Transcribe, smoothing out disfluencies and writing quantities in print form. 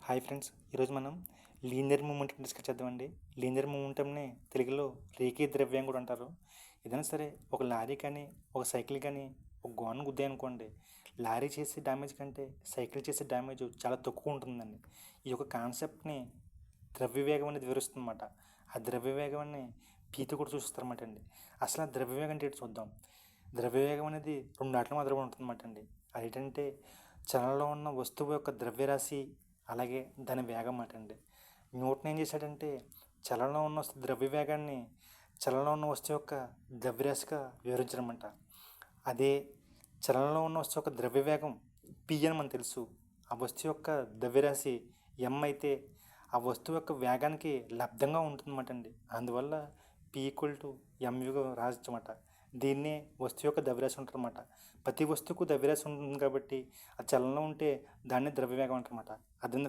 Hi friends, ఈరోజు మనం linear moment discuss చేద్దామండి. లీనియర్ మూమెంటంని తెలుగులో రేఖీయ ద్రవ్యం కూడా అంటారు. ఏదైనా సరే ఒక లారీ కానీ, ఒక సైకిల్ కానీ ఒక గోడను గుద్దాయనుకోండి, లారీ చేసే డ్యామేజ్ కంటే సైకిల్ చేసే డ్యామేజ్ చాలా తక్కువ ఉంటుందండి. ఈ యొక్క కాన్సెప్ట్ని ద్రవ్యవేగం అనేది వివరిస్తుందన్నమాట. ఆ ద్రవ్యవేగాన్ని పీతో కూడా చూస్తారన్నమాట అండి. అసలు ఆ ద్రవ్యవేగం అంటే ఏంటో చూద్దాం. ద్రవ్యవేగం అనేది రెండు ఆటల మాదిరిగా ఉంటుందన్నమాట అండి. అదేంటంటే చలనంలో ఉన్న వస్తువు యొక్క ద్రవ్యరాశి, అలాగే దాని వేగం మాట అండి. న్యూటన్ ఏం చేశాడంటే చలనంలో ఉన్న ద్రవ్యవేగాన్ని చలనంలో ఉన్న వస్తువు యొక్క ద్రవ్యరాశిగా వివరించడమంట. అదే చలనంలో ఉన్న వస్తువు యొక్క ద్రవ్యవేగం పి అని మనకు తెలుసు. ఆ వస్తువు యొక్క ద్రవ్యరాశి ఎం అయితే ఆ వస్తువు యొక్క వేగానికి లబ్ధంగా ఉంటుందన్నమాట అండి. అందువల్ల పి ఈక్వల్ టు ఎంయుగా రాయొచ్చన్నమాట. దీన్నే వస్తువు యొక్క ద్రవ్యరాశి ఉంటుందన్నమాట. ప్రతి వస్తువుకు ద్రవ్యరాశి ఉంటుంది కాబట్టి ఆ చలనంలో ఉంటే దాన్ని ద్రవ్యవేగం అంటారన్నమాట. అర్థమైందా?